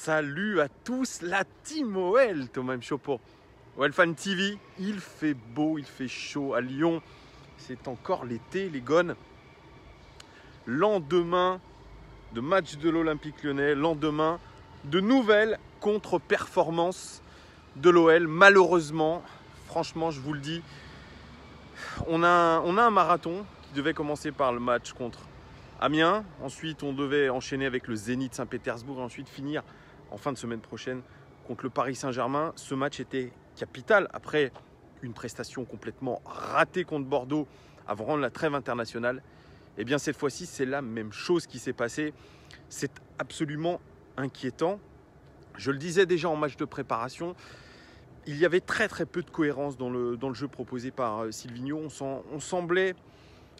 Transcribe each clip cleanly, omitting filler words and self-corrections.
Salut à tous, la team OL, Thomas M. pour OL Fan TV. Il fait beau, il fait chaud à Lyon. C'est encore l'été, les gones. Lendemain de match de l'Olympique Lyonnais, lendemain de nouvelles contre-performances de l'OL. Malheureusement, franchement, je vous le dis, on a un marathon qui devait commencer par le match contre Amiens. Ensuite, on devait enchaîner avec le Zénith Saint-Pétersbourg et ensuite finir en fin de semaine prochaine contre le Paris Saint-Germain. Ce match était capital après une prestation complètement ratée contre Bordeaux avant la trêve internationale. Et bien cette fois-ci, c'est la même chose qui s'est passée. C'est absolument inquiétant. Je le disais déjà en match de préparation, il y avait très peu de cohérence dans le jeu proposé par Silvinho. On semblait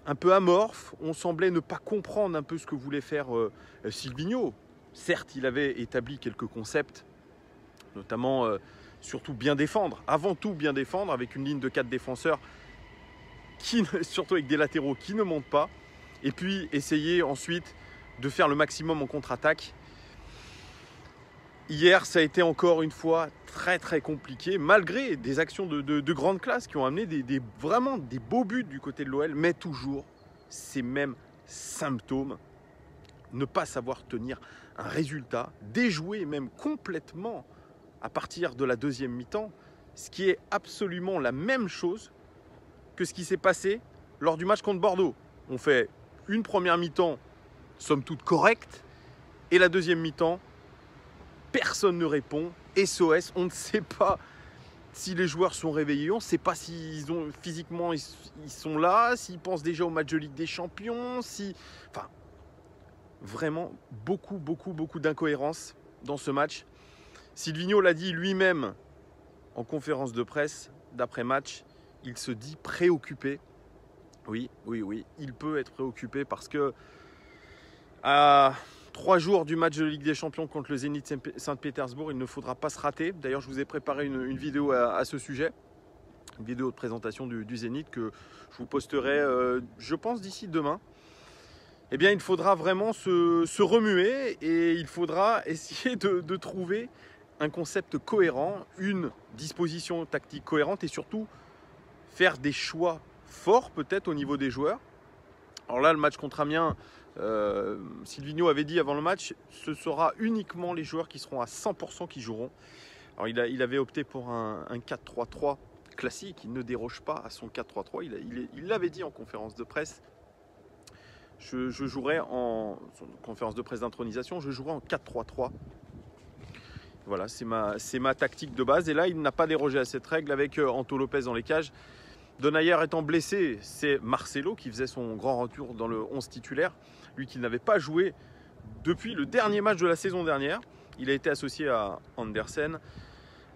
un peu amorphe, on semblait ne pas comprendre un peu ce que voulait faire Silvinho. Certes, il avait établi quelques concepts, notamment surtout bien défendre, avant tout bien défendre, avec une ligne de 4 défenseurs, surtout avec des latéraux qui ne montent pas, et puis essayer ensuite de faire le maximum en contre-attaque. Hier, ça a été encore une fois très compliqué, malgré des actions de grande classe qui ont amené vraiment des beaux buts du côté de l'OL, mais toujours ces mêmes symptômes. Ne pas savoir tenir un résultat, déjouer même complètement à partir de la deuxième mi-temps, ce qui est absolument la même chose que ce qui s'est passé lors du match contre Bordeaux. On fait une première mi-temps, somme toute correcte, et la deuxième mi-temps, personne ne répond. SOS, on ne sait pas si les joueurs sont réveillés, on ne sait pas s'ils ont physiquement ils sont là, s'ils pensent déjà au match de Ligue des Champions, enfin, vraiment beaucoup d'incohérences dans ce match. Silvinho l'a dit lui-même en conférence de presse d'après-match, il se dit préoccupé. Oui, il peut être préoccupé parce que à 3 jours du match de Ligue des Champions contre le Zénith Saint-Pétersbourg, il ne faudra pas se rater. D'ailleurs, je vous ai préparé une vidéo à ce sujet, une vidéo de présentation du Zénith que je vous posterai, je pense, d'ici demain. Eh bien, il faudra vraiment se remuer et il faudra essayer de trouver un concept cohérent, une disposition tactique cohérente et surtout faire des choix forts peut-être au niveau des joueurs. Alors là, le match contre Amiens, Silvinho avait dit avant le match, ce sera uniquement les joueurs qui seront à 100% qui joueront. Alors il avait opté pour un 4-3-3 classique, il ne déroge pas à son 4-3-3, il l'avait dit en conférence de presse. Je jouerai en conférence de presse d'intronisation, je jouerai en 4-3-3. Voilà, c'est ma tactique de base. Et là, il n'a pas dérogé à cette règle avec Anto Lopez dans les cages. Donayer étant blessé, c'est Marcelo qui faisait son grand retour dans le 11 titulaire. Lui qui n'avait pas joué depuis le dernier match de la saison dernière. Il a été associé à Andersen.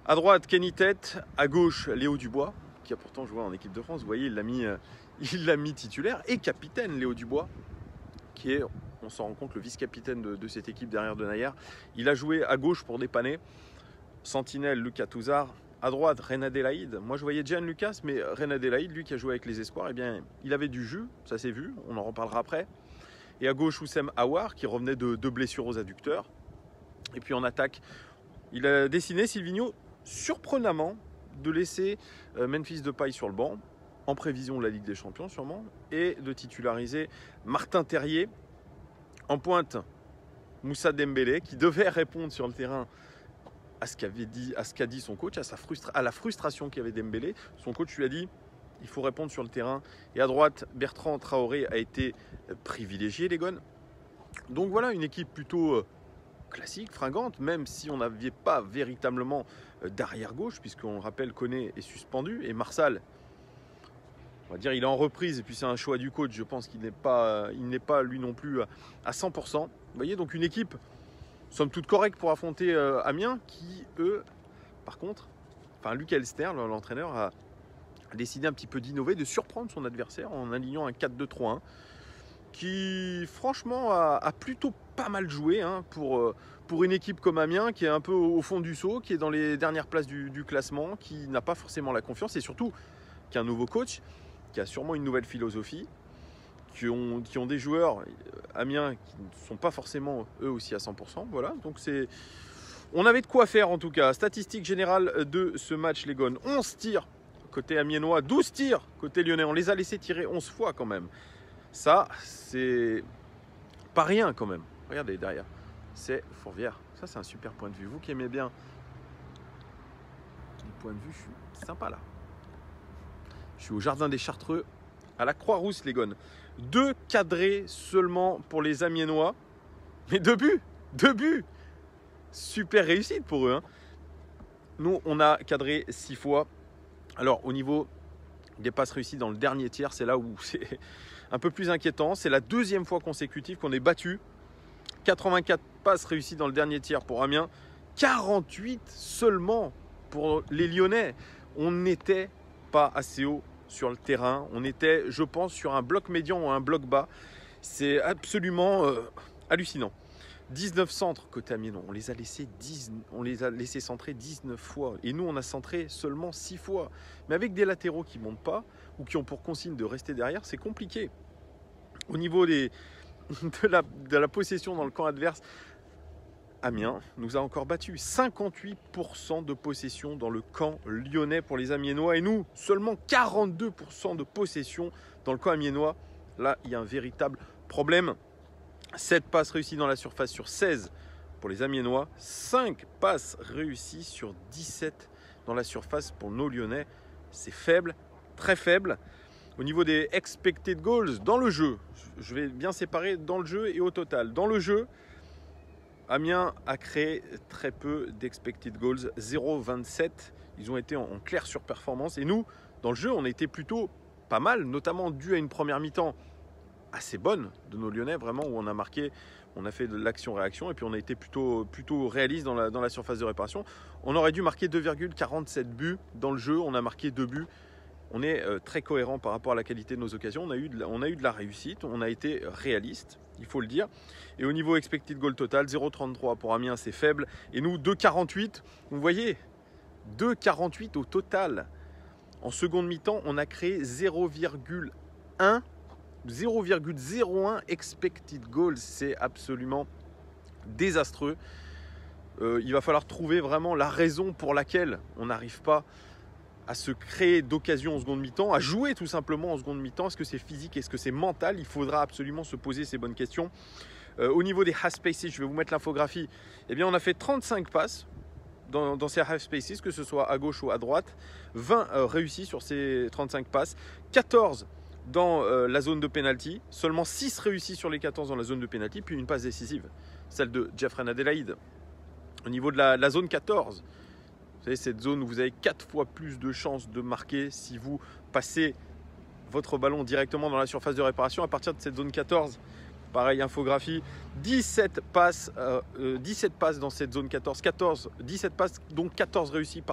À droite, Kenny Tete. À gauche, Léo Dubois, qui a pourtant joué en équipe de France. Vous voyez, il l'a mis titulaire. Et capitaine, Léo Dubois, qui est, on s'en rend compte, le vice-capitaine de cette équipe derrière Donayer. Il a joué à gauche pour dépanner. Sentinelle, Lucas Touzard. À droite, Reine Adélaïde. Moi, je voyais Gian Lucas, mais Reine Adélaïde, lui qui a joué avec les espoirs, eh bien, il avait du jus, ça s'est vu, on en reparlera après. Et à gauche, Oussem Aouar, qui revenait de blessures aux adducteurs. Et puis en attaque, il a décidé, Silvinho, surprenamment, de laisser Memphis Depay sur le banc, en prévision de la Ligue des Champions sûrement, et de titulariser Martin Terrier. En pointe, Moussa Dembélé, qui devait répondre sur le terrain à ce qu'a dit son coach, à la frustration qu'avait Dembélé. Son coach lui a dit il faut répondre sur le terrain. Et à droite, Bertrand Traoré a été privilégié, les gones. Donc voilà, une équipe plutôt classique, fringante, même si on n'avait pas véritablement d'arrière-gauche, puisqu'on le rappelle, Koné est suspendu. Et Marsal, on va dire, il est en reprise, et puis c'est un choix du coach. Je pense qu'il n'est pas lui non plus à 100%. Vous voyez, donc une équipe somme toute correcte pour affronter Amiens, qui eux, par contre, Luc Elster, l'entraîneur, a décidé un petit peu d'innover, de surprendre son adversaire en alignant un 4-2-3-1, qui franchement a plutôt pas mal joué pour une équipe comme Amiens, qui est un peu au fond du seau, qui est dans les dernières places du classement, qui n'a pas forcément la confiance, et surtout qui a un nouveau coach, qui a sûrement une nouvelle philosophie, qui ont des joueurs, Amiens, qui ne sont pas forcément eux aussi à 100%. Voilà, donc On avait de quoi faire en tout cas. Statistique générale de ce match, les Gones. 11 tirs côté amiénois, 12 tirs côté lyonnais. On les a laissés tirer 11 fois quand même. Ça, c'est pas rien quand même. Regardez derrière. C'est Fourvière. Ça, c'est un super point de vue. Vous qui aimez bien les points de vue, je suis sympa là. Je suis au Jardin des Chartreux, à la Croix-Rousse, les Gones. 2 cadrés seulement pour les amiénois. Mais 2 buts. 2 buts. Super réussite pour eux. Hein. Nous, on a cadré 6 fois. Alors, au niveau des passes réussies dans le dernier tiers, c'est là où c'est un peu plus inquiétant. C'est la 2e fois consécutive qu'on est battu. 84 passes réussies dans le dernier tiers pour Amiens. 48 seulement pour les Lyonnais. On n'était pas assez haut sur le terrain. On était, je pense, sur un bloc médian ou un bloc bas. C'est absolument hallucinant. 19 centres côté amiénois, on les a laissés centrer 19 fois. Et nous, on a centré seulement 6 fois. Mais avec des latéraux qui ne montent pas ou qui ont pour consigne de rester derrière, c'est compliqué. Au niveau de la possession dans le camp adverse, Amiens nous a encore battus. 58% de possession dans le camp lyonnais pour les amiénois. Et nous, seulement 42% de possession dans le camp amiénois. Là, il y a un véritable problème. 7 passes réussies dans la surface sur 16 pour les amiénois. 5 passes réussies sur 17 dans la surface pour nos lyonnais. C'est faible, très faible. Au niveau des expected goals, dans le jeu, je vais bien séparer dans le jeu et au total. Dans le jeu, Amiens a créé très peu d'expected goals, 0,27. Ils ont été en claire surperformance. Et nous, dans le jeu, on a été plutôt pas mal, notamment dû à une première mi-temps assez bonne de nos Lyonnais, vraiment, où on a marqué, on a fait de l'action-réaction et puis on a été plutôt réaliste dans la surface de réparation. On aurait dû marquer 2,47 buts dans le jeu, on a marqué 2 buts. On est très cohérent par rapport à la qualité de nos occasions, on a eu de la réussite, on a été réaliste, il faut le dire. Et au niveau expected goal total, 0,33 pour Amiens, c'est faible. Et nous, 2,48, vous voyez, 2,48 au total. En seconde mi-temps, on a créé 0,01 expected goals, c'est absolument désastreux. Il va falloir trouver vraiment la raison pour laquelle on n'arrive pas à se créer d'occasions en seconde mi-temps, à jouer tout simplement en seconde mi-temps. Est-ce que c'est physique, est-ce que c'est mental? Il faudra absolument se poser ces bonnes questions. Au niveau des half spaces, je vais vous mettre l'infographie. Eh bien, on a fait 35 passes dans ces half spaces, que ce soit à gauche ou à droite. 20 réussis sur ces 35 passes, 14 dans la zone de pénalty, seulement 6 réussis sur les 14 dans la zone de pénalty, puis une passe décisive, celle de Jeffrey Adélaïde. Au niveau de la zone 14, vous savez, cette zone où vous avez 4 fois plus de chances de marquer si vous passez votre ballon directement dans la surface de réparation. À partir de cette zone 14, pareil, infographie, 17 passes dans cette zone 14, 17 passes, donc 14 réussies,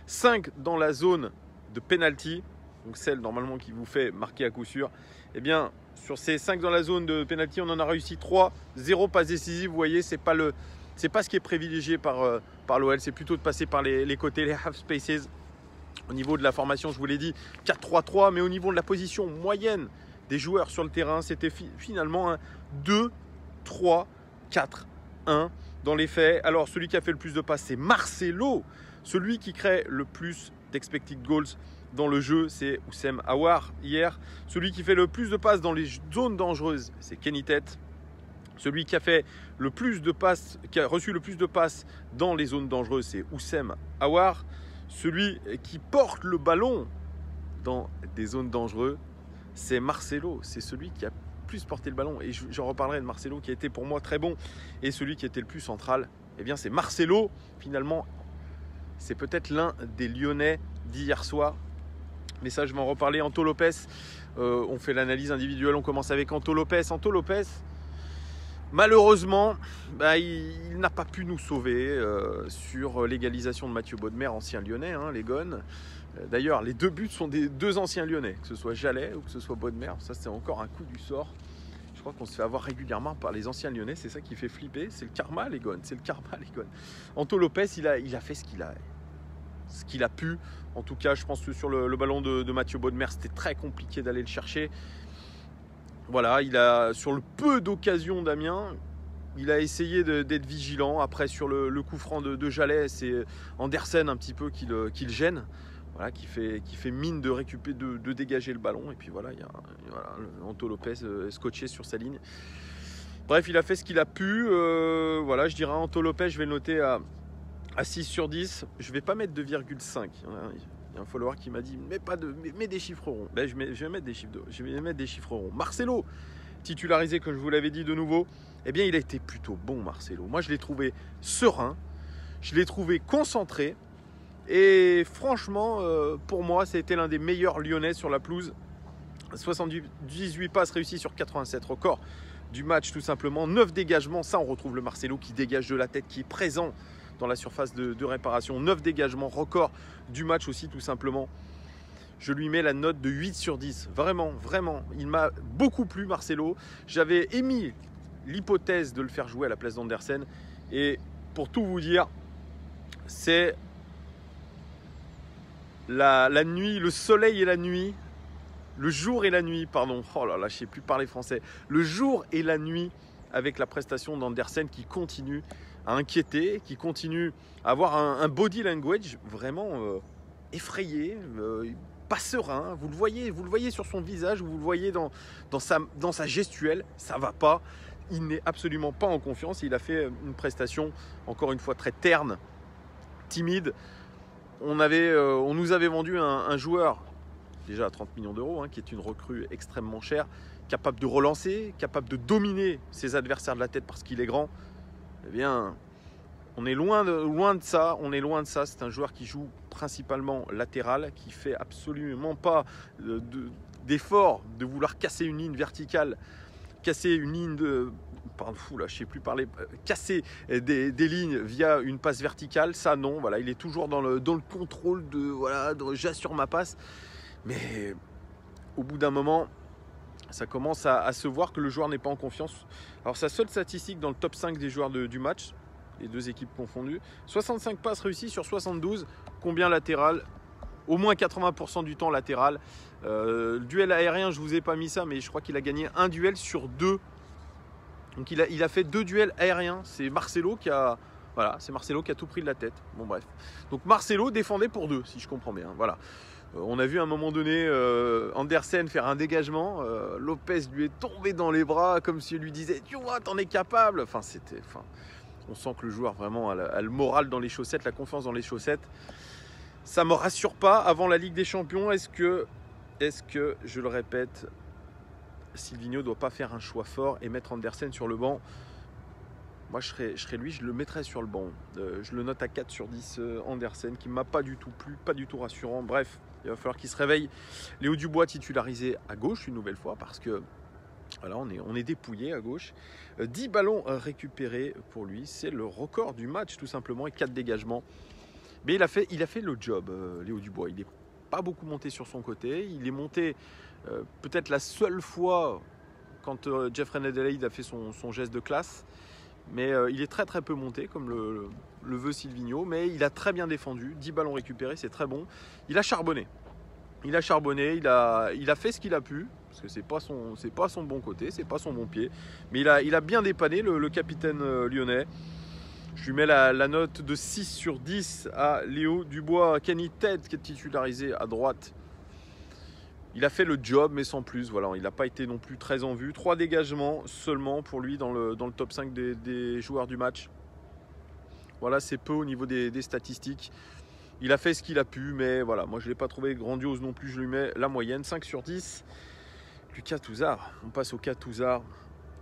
5 dans la zone de pénalty, donc celle normalement qui vous fait marquer à coup sûr. Eh bien, sur ces 5 dans la zone de pénalty, on en a réussi 3, 0 passe décisive. Vous voyez, c'est pas ce qui est privilégié par l'OL, c'est plutôt de passer par les côtés, les half spaces. Au niveau de la formation, je vous l'ai dit, 4-3-3, mais au niveau de la position moyenne des joueurs sur le terrain, c'était finalement un 2-3-4-1 dans les faits. Alors, celui qui a fait le plus de passes, c'est Marcelo. Celui qui crée le plus d'expected goals dans le jeu, c'est Oussem Aouar hier. Celui qui fait le plus de passes dans les zones dangereuses, c'est Kenny Tete. Celui qui a fait le plus de passes, qui a reçu le plus de passes dans les zones dangereuses, c'est Oussem Aouar. Celui qui porte le ballon dans des zones dangereuses, c'est Marcelo. C'est celui qui a plus porté le ballon. Et j'en reparlerai de Marcelo qui a été pour moi très bon. Et celui qui était le plus central, eh bien c'est Marcelo. Finalement, c'est peut-être l'un des Lyonnais d'hier soir. Mais ça, je vais en reparler. Anto Lopez, on fait l'analyse individuelle. On commence avec Anto Lopez. Anto Lopez, malheureusement, il n'a pas pu nous sauver sur l'égalisation de Mathieu Bodmer, ancien lyonnais, les Gones. D'ailleurs, les 2 buts sont des 2 anciens lyonnais, que ce soit Jallet ou que ce soit Bodmer. Ça, c'est encore un coup du sort. Je crois qu'on se fait avoir régulièrement par les anciens lyonnais. C'est ça qui fait flipper. C'est le karma, les Gones. C'est le karma, les Gones. Anto Lopez, il a fait ce qu'il a pu. En tout cas, je pense que sur le ballon de Mathieu Bodmer, c'était très compliqué d'aller le chercher. Voilà, il a, sur le peu d'occasions d'Amiens, Il a essayé d'être vigilant. Après, sur le coup franc de Jallet, c'est Andersen un petit peu qui le gêne. Voilà, qui fait mine de récupérer, de dégager le ballon. Et puis voilà, il y a Anto Lopez scotché sur sa ligne. Bref, il a fait ce qu'il a pu. Voilà, je dirais Anto Lopez, je vais le noter à 6 sur 10. Je ne vais pas mettre 2,5. Il y a un follower qui m'a dit mets des chiffres ronds. Ben, je vais mettre des chiffres ronds. Marcelo, titularisé, comme je vous l'avais dit de nouveau, eh bien, il a été plutôt bon, Marcelo. Moi, je l'ai trouvé serein. Je l'ai trouvé concentré. Et franchement, pour moi, c'était l'un des meilleurs Lyonnais sur la pelouse. 78 passes réussies sur 87 records du match, tout simplement. 9 dégagements, ça on retrouve le Marcelo qui dégage de la tête, qui est présent dans la surface de réparation. 9 dégagements, record du match aussi, tout simplement. Je lui mets la note de 8 sur 10. Vraiment, vraiment, il m'a beaucoup plu, Marcelo. J'avais émis l'hypothèse de le faire jouer à la place d'Andersen. Et pour tout vous dire, c'est la nuit, le soleil et la nuit, le jour et la nuit, pardon. Oh là là, je ne sais plus parler français. Le jour et la nuit avec la prestation d'Andersen qui continue à inquiéter, qui continue à avoir un body language vraiment effrayé, pas serein. Vous le voyez sur son visage, vous le voyez dans sa gestuelle, ça ne va pas. Il n'est absolument pas en confiance. Il a fait une prestation, encore une fois, très terne, timide. On nous avait vendu un joueur déjà à 30 millions d'euros, qui est une recrue extrêmement chère, capable de relancer, capable de dominer ses adversaires de la tête parce qu'il est grand. Eh bien, on est loin de ça. C'est un joueur qui joue principalement latéral, qui fait absolument pas d'effort de vouloir casser une ligne verticale, casser une ligne de... Pardon, là, je sais plus parler. Casser des lignes via une passe verticale, ça non. Voilà, il est toujours dans le contrôle de j'assure ma passe. Mais au bout d'un moment, ça commence à se voir que le joueur n'est pas en confiance. Alors sa seule statistique dans le top 5 des joueurs du match, les deux équipes confondues, 65 passes réussies sur 72. Combien latéral? Au moins 80% du temps latéral. Le duel aérien, je ne vous ai pas mis ça, mais je crois qu'il a gagné un duel sur 2. Donc il a fait 2 duels aériens. C'est Marcelo qui a... Voilà, c'est Marcelo qui a tout pris de la tête. Bon bref. Donc Marcelo défendait pour 2, si je comprends bien. Voilà. On a vu à un moment donné Andersen faire un dégagement. Lopez lui est tombé dans les bras comme s'il lui disait « Tu vois, t'en es capable !» On sent que le joueur vraiment a le moral dans les chaussettes, la confiance dans les chaussettes. Ça ne me rassure pas avant la Ligue des Champions. Est-ce que, je le répète, Silvinho ne doit pas faire un choix fort et mettre Andersen sur le banc? Moi, je serais lui, je le mettrais sur le banc. Je le note à 4 sur 10, Andersen, qui ne m'a pas du tout plu, pas du tout rassurant. Bref, il va falloir qu'il se réveille. Léo Dubois titularisé à gauche une nouvelle fois parce que voilà, on est dépouillé à gauche. 10 ballons récupérés pour lui, c'est le record du match tout simplement et 4 dégagements. Mais il a fait le job, Léo Dubois. Il n'est pas beaucoup monté sur son côté. Il est monté peut-être la seule fois quand Jeffrey Adelaide a fait son geste de classe. Mais il est très très peu monté comme le veut Silvinho. Mais il a très bien défendu. 10 ballons récupérés, c'est très bon. Il a charbonné. Il a fait ce qu'il a pu. Parce que c'est pas son bon côté, c'est pas son bon pied. Mais il a bien dépanné le capitaine lyonnais. Je lui mets la note de 6 sur 10 à Léo Dubois. Kenny Ted qui est titularisé à droite. Il a fait le job mais sans plus. Voilà, il n'a pas été non plus très en vue. 3 dégagements seulement pour lui dans le top 5 des joueurs du match. Voilà, c'est peu au niveau des statistiques. Il a fait ce qu'il a pu, mais voilà, moi je ne l'ai pas trouvé grandiose non plus. Je lui mets la moyenne, 5 sur 10. Lucas Touzard, on passe au cas Touzard.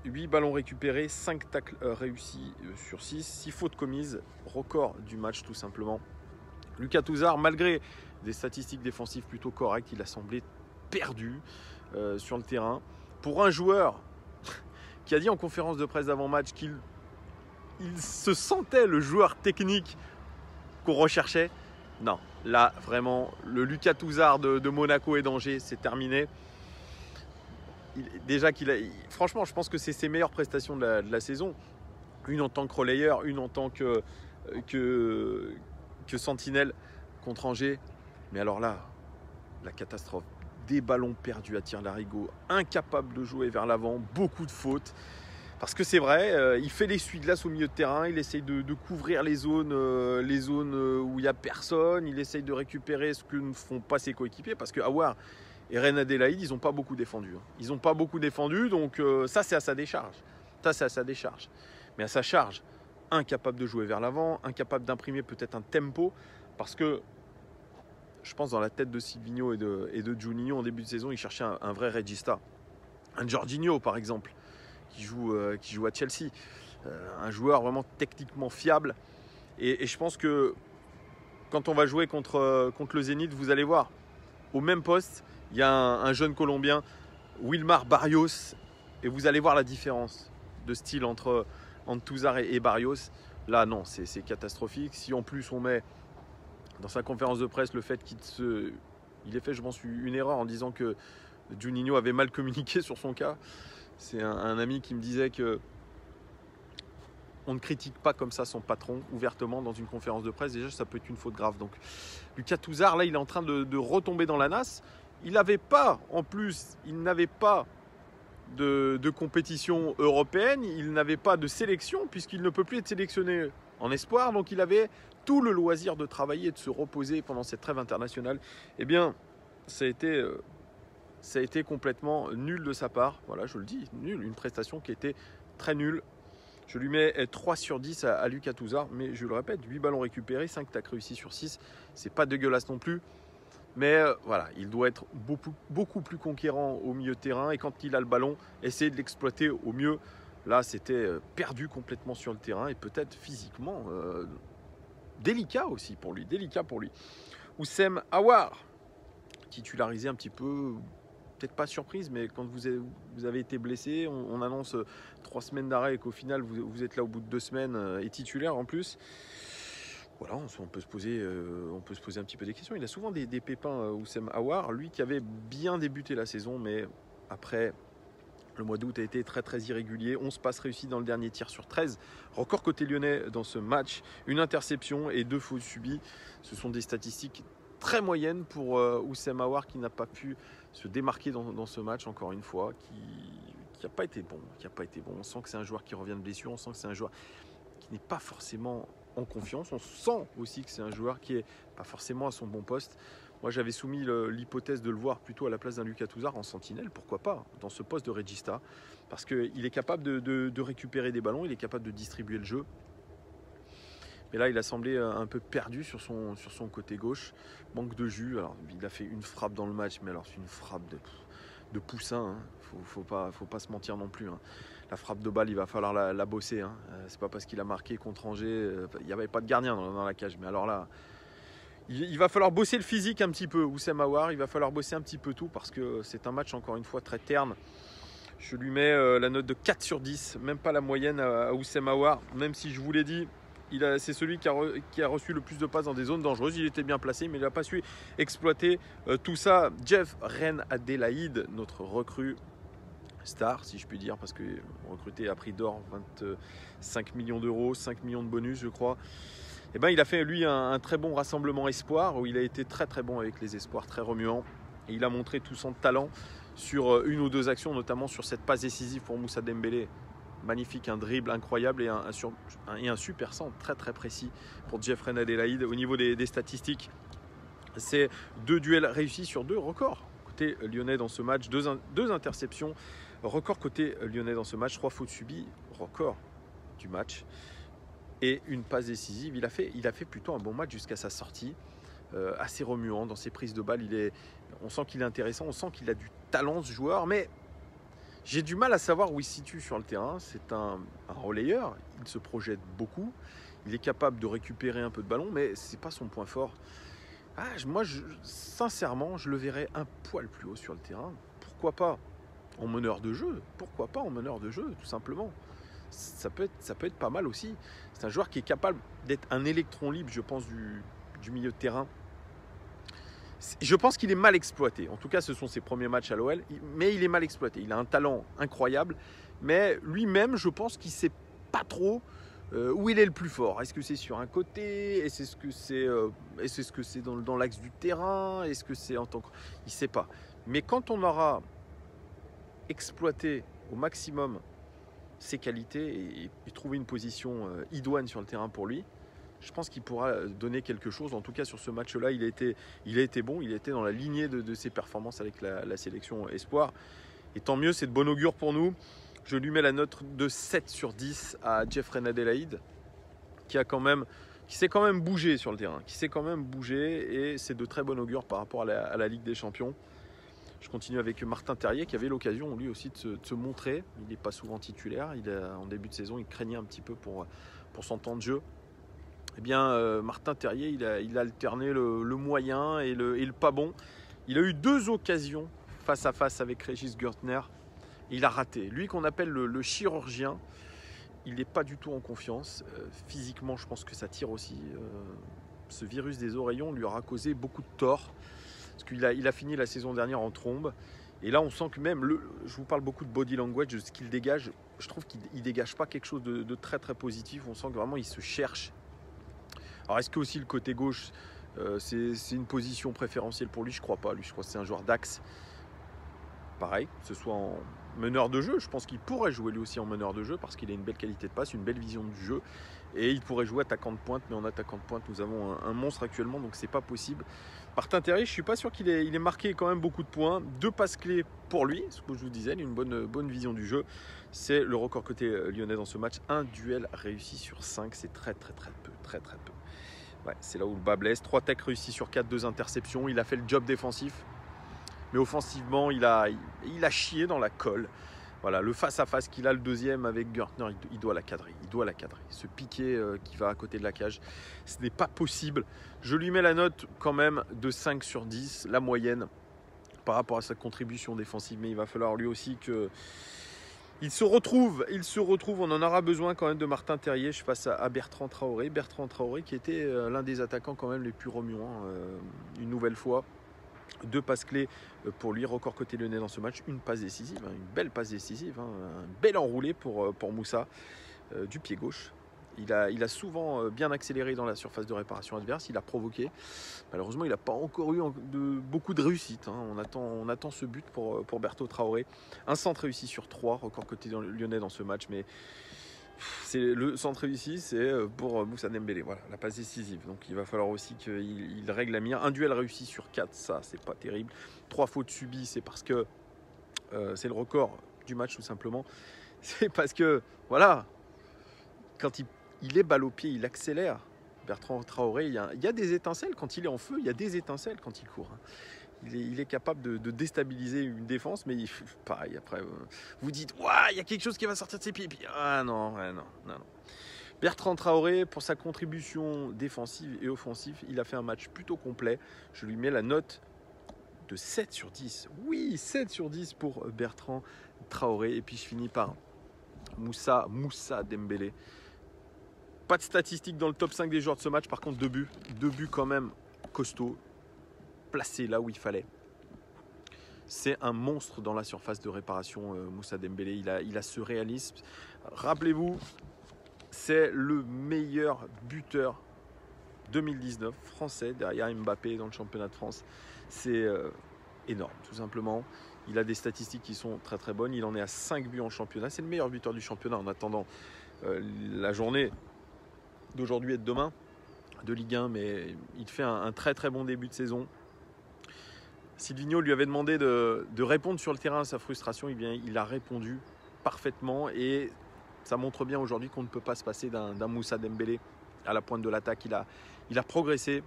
8 ballons récupérés, 5 tacles réussis sur 6. 6 fautes commises, record du match tout simplement. Lucas Touzard, malgré des statistiques défensives plutôt correctes, il a semblé perdu sur le terrain. Pour un joueur qui a dit en conférence de presse d'avant-match qu'il se sentait le joueur technique qu'on recherchait, non, là vraiment, le Lucas Touzard de Monaco et d'Angers, c'est terminé. Franchement, je pense que c'est ses meilleures prestations de la saison. Une en tant que relayeur, une en tant que sentinelle contre Angers. Mais alors là, la catastrophe. Des ballons perdus à tir larigot, incapable de jouer vers l'avant, beaucoup de fautes. Parce que c'est vrai, il fait l'essuie-glace au milieu de terrain, il essaye de couvrir les zones où il n'y a personne, il essaye de récupérer ce que ne font pas ses coéquipiers, parce que Aouar et Reine Adélaïde, ils n'ont pas beaucoup défendu. Ils n'ont pas beaucoup défendu, donc ça c'est à sa décharge. Ça c'est à sa décharge. Mais à sa charge, incapable de jouer vers l'avant, incapable d'imprimer peut-être un tempo, parce que je pense dans la tête de Silvinho et de Juninho en début de saison, ils cherchaient un vrai regista. Un Jorginho par exemple, qui joue à Chelsea. Un joueur vraiment techniquement fiable. Et je pense que quand on va jouer contre le Zénith, vous allez voir, au même poste, il y a un jeune Colombien, Wilmar Barrios, et vous allez voir la différence de style entre Touzard et Barrios. Là, non, c'est catastrophique. Si en plus on met dans sa conférence de presse le fait il ait fait, je pense, une erreur en disant que Juninho avait mal communiqué sur son cas. C'est un ami qui me disait que on ne critique pas comme ça son patron ouvertement dans une conférence de presse. Déjà, ça peut être une faute grave. Donc, Lucas Touzard, là, il est en train de retomber dans la nasse. Il n'avait pas de compétition européenne. Il n'avait pas de sélection puisqu'il ne peut plus être sélectionné en espoir. Donc, il avait tout le loisir de travailler et de se reposer pendant cette trêve internationale. Eh bien, ça a été complètement nul de sa part. Voilà, je le dis, nul. Une prestation qui était très nulle. Je lui mets 3 sur 10 à Lucas Touzard, mais je le répète, 8 ballons récupérés, 5 tacles réussis sur 6. C'est pas dégueulasse non plus. Mais voilà, il doit être beaucoup plus conquérant au milieu de terrain. Et quand il a le ballon, essayer de l'exploiter au mieux. Là, c'était perdu complètement sur le terrain et peut-être physiquement délicat aussi pour lui. Oussem Aouar, titularisé un petit peu, peut-être pas surprise, mais quand vous avez été blessé, on annonce 3 semaines d'arrêt et qu'au final vous êtes là au bout de 2 semaines et titulaire en plus. Voilà, on peut se poser un petit peu des questions. Il a souvent des pépins, Oussem Aouar, lui qui avait bien débuté la saison, mais après le mois d'août a été très très irrégulier. 11 passes réussies dans le dernier tir sur 13. Record côté lyonnais dans ce match, une interception et 2 fautes subies. Ce sont des statistiques très moyennes pour Oussem Aouar qui n'a pas pu se démarquer dans ce match, encore une fois, qui n'a pas été bon. On sent que c'est un joueur qui revient de blessure, on sent que c'est un joueur qui n'est pas forcément en confiance. On sent aussi que c'est un joueur qui n'est pas forcément à son bon poste. Moi, j'avais soumis l'hypothèse de le voir plutôt à la place d'un Lucas Touzard en sentinelle, pourquoi pas, dans ce poste de regista, parce qu'il est capable de récupérer des ballons, il est capable de distribuer le jeu. Mais là, il a semblé un peu perdu sur son côté gauche, manque de jus. Alors, il a fait une frappe dans le match, mais alors c'est une frappe de poussin. Hein. Faut pas se mentir non plus. Hein. La frappe de balle, il va falloir la bosser. Hein. C'est pas parce qu'il a marqué contre Angers, il n'y avait pas de gardien dans la cage. Mais alors là, il va falloir bosser le physique un petit peu, Oussem Aouar. Il va falloir bosser un petit peu tout parce que c'est un match encore une fois très terne. Je lui mets la note de 4 sur 10, même pas la moyenne à Oussem Aouar, même si je vous l'ai dit. C'est celui qui a reçu le plus de passes dans des zones dangereuses. Il était bien placé, mais il n'a pas su exploiter tout ça. Jeff Reine Adélaïde, notre recrue star, si je puis dire, parce que recruté à prix d'or, 25 millions d'euros, 5 millions de bonus, je crois. Et ben, il a fait, lui, un très bon rassemblement espoir, où il a été très très bon avec les espoirs, très remuant. Et il a montré tout son talent sur une ou deux actions, notamment sur cette passe décisive pour Moussa Dembélé. Magnifique, un dribble incroyable et un super centre très très précis pour Jeff Reine Adélaïde. Au niveau des statistiques, c'est 2 duels réussis sur 2 records côté lyonnais dans ce match, 2 interceptions, record côté lyonnais dans ce match, 3 fautes subies, record du match et une passe décisive. Il a fait plutôt un bon match jusqu'à sa sortie, assez remuant dans ses prises de balles. On sent qu'il est intéressant, on sent qu'il a du talent ce joueur, mais j'ai du mal à savoir où il se situe sur le terrain. C'est un relayeur, il se projette beaucoup, il est capable de récupérer un peu de ballon, mais ce n'est pas son point fort. Sincèrement, je le verrais un poil plus haut sur le terrain. Pourquoi pas en meneur de jeu? Tout simplement. Ça peut être pas mal aussi. C'est un joueur qui est capable d'être un électron libre, je pense, du milieu de terrain. Je pense qu'il est mal exploité. En tout cas, ce sont ses premiers matchs à l'OL, mais il est mal exploité. Il a un talent incroyable, mais lui-même, je pense qu'il ne sait pas trop où il est le plus fort. Est-ce que c'est sur un côté? Est-ce que c'est dans l'axe du terrain? Est-ce que c'est en tant que... Il ne sait pas. Mais quand on aura exploité au maximum ses qualités et trouver une position idoine sur le terrain pour lui, je pense qu'il pourra donner quelque chose. En tout cas, sur ce match-là, il a été bon. Il était dans la lignée de ses performances avec la sélection Espoir. Et tant mieux, c'est de bon augure pour nous. Je lui mets la note de 7 sur 10 à Jeffrey Adélaïde, qui s'est quand même bougé sur le terrain, et c'est de très bon augure par rapport à la Ligue des Champions. Je continue avec Martin Terrier qui avait l'occasion lui aussi de se montrer. Il n'est pas souvent titulaire. En début de saison, il craignait un petit peu pour son temps de jeu. Eh bien, Martin Terrier, il a alterné le moyen et le pas bon. Il a eu 2 occasions face à face avec Régis Gürtner. Il a raté. Lui qu'on appelle le chirurgien, il n'est pas du tout en confiance. Physiquement, je pense que ça tire aussi. Ce virus des oreillons lui aura causé beaucoup de tort. Parce qu'il a fini la saison dernière en trombe. Et là, on sent que même, je vous parle beaucoup de body language, de ce qu'il dégage. Je trouve qu'il ne dégage pas quelque chose de très très positif. On sent que vraiment, il se cherche. Alors, est-ce que aussi le côté gauche, c'est une position préférentielle pour lui? Je ne crois pas. Lui, je crois que c'est un joueur d'axe. Pareil, que ce soit en meneur de jeu, je pense qu'il pourrait jouer lui aussi en meneur de jeu parce qu'il a une belle qualité de passe, une belle vision du jeu et il pourrait jouer attaquant de pointe, mais en attaquant de pointe nous avons un monstre actuellement, donc c'est pas possible. Martin Terrier, je suis pas sûr qu'il ait marqué quand même beaucoup de points, 2 passes clés pour lui, ce que je vous disais, une bonne vision du jeu, c'est le record côté lyonnais dans ce match, un duel réussi sur 5, c'est très peu. Ouais, c'est là où le bas blesse, 3 tacles réussis sur 4, 2 interceptions, il a fait le job défensif. Mais offensivement, il a chié dans la colle. Voilà, le face-à-face qu'il a, le deuxième avec Gürtner, il doit la cadrer. Ce piqué qui va à côté de la cage, ce n'est pas possible. Je lui mets la note quand même de 5 sur 10, la moyenne, par rapport à sa contribution défensive. Mais il va falloir lui aussi qu'il se retrouve. On en aura besoin quand même de Martin Terrier. Je passe à Bertrand Traoré. Bertrand Traoré qui était l'un des attaquants quand même les plus remuants une nouvelle fois. 2 passes clés pour lui, record côté lyonnais dans ce match, une passe décisive, une belle passe décisive, un bel enroulé pour Moussa du pied gauche. Il a souvent bien accéléré dans la surface de réparation adverse, il a provoqué. Malheureusement, il n'a pas encore eu beaucoup de réussite. On attend ce but pour Bertrand Traoré. Un centre réussi sur 3, record côté lyonnais dans ce match, mais le centre réussi, c'est pour Moussa Dembélé. Voilà, la passe décisive. Donc il va falloir aussi qu'il règle la mire. Un duel réussi sur 4, ça, c'est pas terrible. 3 fautes subies, c'est parce que c'est le record du match, tout simplement. C'est parce que, voilà, quand il est balle au pied, il accélère. Bertrand Traoré, il y a des étincelles quand il est en feu, il y a des étincelles quand il court. Il est capable de déstabiliser une défense, mais pareil, après, vous dites, ouah, il y a quelque chose qui va sortir de ses pieds. Puis, ah non. Bertrand Traoré, pour sa contribution défensive et offensive, il a fait un match plutôt complet. Je lui mets la note de 7 sur 10. Oui, 7 sur 10 pour Bertrand Traoré. Et puis je finis par Moussa Dembélé. Pas de statistiques dans le top 5 des joueurs de ce match, par contre 2 buts. 2 buts quand même costauds. Placé là où il fallait. C'est un monstre dans la surface de réparation, Moussa Dembélé. Il a ce réalisme. Rappelez-vous, c'est le meilleur buteur 2019 français derrière Mbappé dans le championnat de France. C'est énorme, tout simplement. Il a des statistiques qui sont très très bonnes. Il en est à 5 buts en championnat. C'est le meilleur buteur du championnat en attendant la journée d'aujourd'hui et de demain de Ligue 1. Mais il fait un très très bon début de saison. Silvino lui avait demandé de répondre sur le terrain à sa frustration. Il a répondu parfaitement et ça montre bien aujourd'hui qu'on ne peut pas se passer d'un Moussa Dembélé à la pointe de l'attaque. Il a progressé.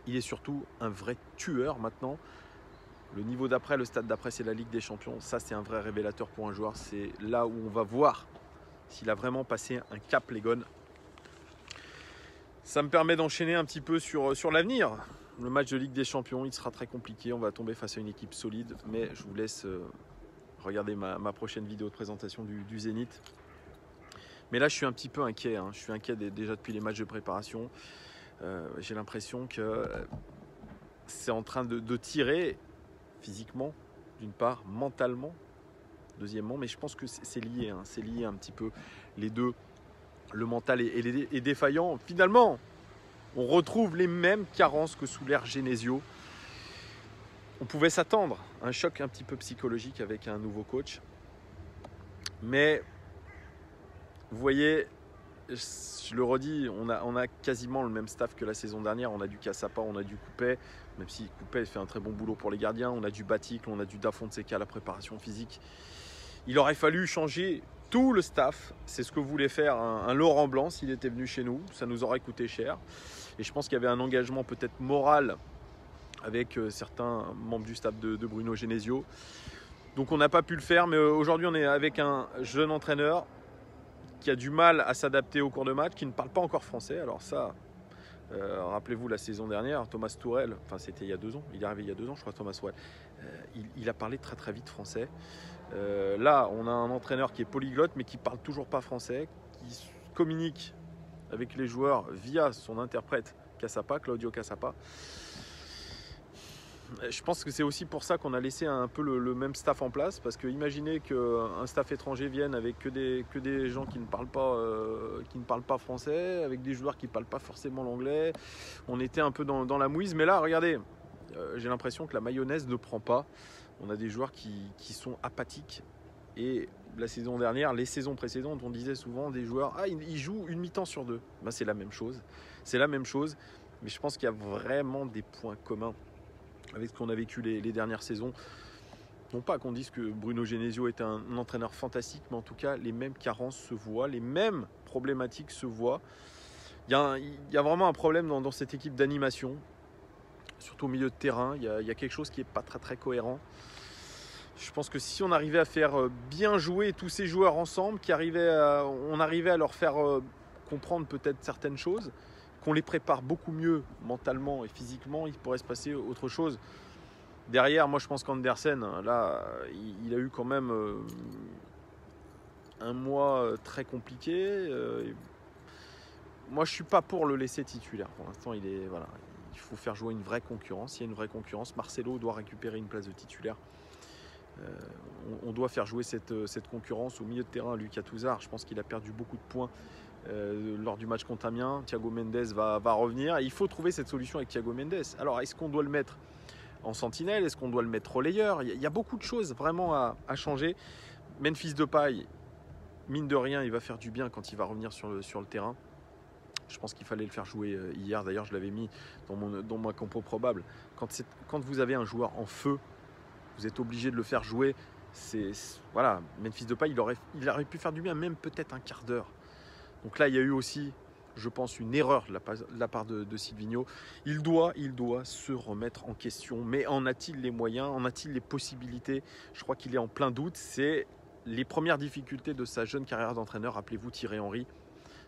Il est surtout un vrai tueur maintenant. Le niveau d'après, le stade d'après, c'est la Ligue des Champions. Ça, c'est un vrai révélateur pour un joueur. C'est là où on va voir s'il a vraiment passé un cap, les gones. Ça me permet d'enchaîner un petit peu sur l'avenir. Le match de Ligue des Champions, il sera très compliqué. On va tomber face à une équipe solide. Mais je vous laisse regarder ma prochaine vidéo de présentation du Zénith. Mais là, je suis un petit peu inquiet. Je suis inquiet déjà depuis les matchs de préparation. J'ai l'impression que c'est en train de tirer physiquement, d'une part, mentalement, deuxièmement. Mais je pense que c'est lié. C'est lié un petit peu les deux. Le mental est défaillant. Finalement, on retrouve les mêmes carences que sous l'ère Genesio. On pouvait s'attendre à un choc un petit peu psychologique avec un nouveau coach. Mais vous voyez, je le redis, on a quasiment le même staff que la saison dernière. On a du Cassapa, on a du Coupet, même si Coupet fait un très bon boulot pour les gardiens. On a du Baticle, on a du Da Fonseca à la préparation physique. Il aurait fallu changer tout le staff. C'est ce que voulait faire un Laurent Blanc s'il était venu chez nous. Ça nous aurait coûté cher. Et je pense qu'il y avait un engagement peut-être moral avec certains membres du staff de Bruno Genesio. Donc on n'a pas pu le faire, mais aujourd'hui on est avec un jeune entraîneur qui a du mal à s'adapter au cours de match, qui ne parle pas encore français. Alors ça, rappelez-vous la saison dernière, Thomas Tourelle, enfin c'était il y a 2 ans, il est arrivé il y a 2 ans je crois, Thomas Tourelle, il a parlé très très vite français. Là on a un entraîneur qui est polyglotte mais qui parle toujours pas français, qui communique avec les joueurs via son interprète Cassapa, Claudio Cassapa. Je pense que c'est aussi pour ça qu'on a laissé un peu le même staff en place, parce que imaginez qu'un staff étranger vienne avec que des gens qui ne parlent pas français, avec des joueurs qui ne parlent pas forcément l'anglais. On était un peu dans la mouise, mais là regardez, j'ai l'impression que la mayonnaise ne prend pas. On a des joueurs qui sont apathiques, et la saison dernière, les saisons précédentes, on disait souvent des joueurs ils jouent une mi-temps sur 2. Ben, c'est la même chose, mais je pense qu'il y a vraiment des points communs avec ce qu'on a vécu les dernières saisons. Non pas qu'on dise que Bruno Genesio est un entraîneur fantastique, mais en tout cas, les mêmes carences se voient, les mêmes problématiques se voient. Il y a vraiment un problème dans cette équipe d'animation, surtout au milieu de terrain. Il y a quelque chose qui n'est pas très très cohérent. Je pense que si on arrivait à faire bien jouer tous ces joueurs ensemble, on arrivait à leur faire comprendre peut-être certaines choses, qu'on les prépare beaucoup mieux mentalement et physiquement, il pourrait se passer autre chose. Derrière, moi je pense qu'Andersen, là, il a eu quand même un mois très compliqué. Moi je suis pas pour le laisser titulaire. Pour l'instant, il faut faire jouer une vraie concurrence. Il y a une vraie concurrence. Marcelo doit récupérer une place de titulaire. On doit faire jouer cette concurrence au milieu de terrain. Lucas Touzard, je pense qu'il a perdu beaucoup de points lors du match contre Amiens. Thiago Mendes va revenir. Et il faut trouver cette solution avec Thiago Mendes. Alors, est-ce qu'on doit le mettre en sentinelle? Est-ce qu'on doit le mettre relayeur? Il y a beaucoup de choses vraiment à changer. Memphis Depay, mine de rien, il va faire du bien quand il va revenir sur le terrain. Je pense qu'il fallait le faire jouer hier. D'ailleurs, je l'avais mis dans ma compo probable. Quand vous avez un joueur en feu, vous êtes obligé de le faire jouer. Voilà, Memphis Depay, il aurait pu faire du bien, même peut-être un quart d'heure. Donc là, il y a eu aussi, je pense, une erreur de la part de Silvinho. Il doit se remettre en question. Mais en a-t-il les moyens? En a-t-il les possibilités? Je crois qu'il est en plein doute. C'est les premières difficultés de sa jeune carrière d'entraîneur. Rappelez-vous Thierry Henry.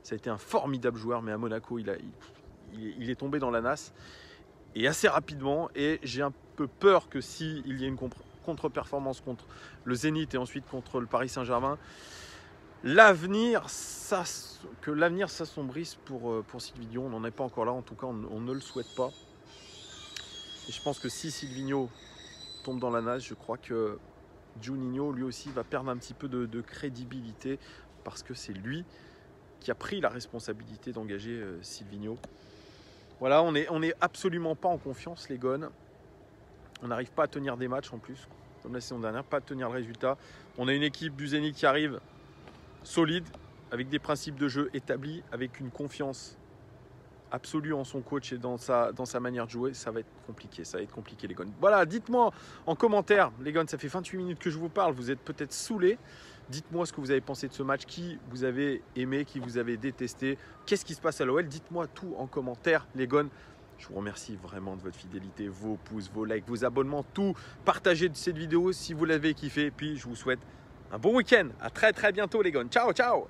Ça a été un formidable joueur, mais à Monaco, il est tombé dans la nasse. Et assez rapidement. Et j'ai un peu peur que s'il y ait une contre-performance contre le Zénith et ensuite contre le Paris Saint-Germain, l'avenir s'assombrisse pour Silvinho. On n'en est pas encore là, en tout cas on ne le souhaite pas. Et je pense que si Silvinho tombe dans la nasse, je crois que Juninho lui aussi va perdre un petit peu de crédibilité, parce que c'est lui qui a pris la responsabilité d'engager Silvinho. Voilà, on est absolument pas en confiance, les Gones. On n'arrive pas à tenir des matchs en plus, comme la saison dernière, pas à tenir le résultat. On a une équipe du Zénith qui arrive solide, avec des principes de jeu établis, avec une confiance absolue en son coach et dans sa manière de jouer. Ça va être compliqué les Gones. Voilà, dites-moi en commentaire, les Gones, ça fait 28 minutes que je vous parle, vous êtes peut-être saoulés. Dites-moi ce que vous avez pensé de ce match, qui vous avez aimé, qui vous avez détesté, qu'est-ce qui se passe à l'OL. Dites-moi tout en commentaire, les Gones. Je vous remercie vraiment de votre fidélité, vos pouces, vos likes, vos abonnements, tout. Partagez cette vidéo si vous l'avez kiffé. Puis je vous souhaite un bon week-end. À très très bientôt, les Gones. Ciao, ciao.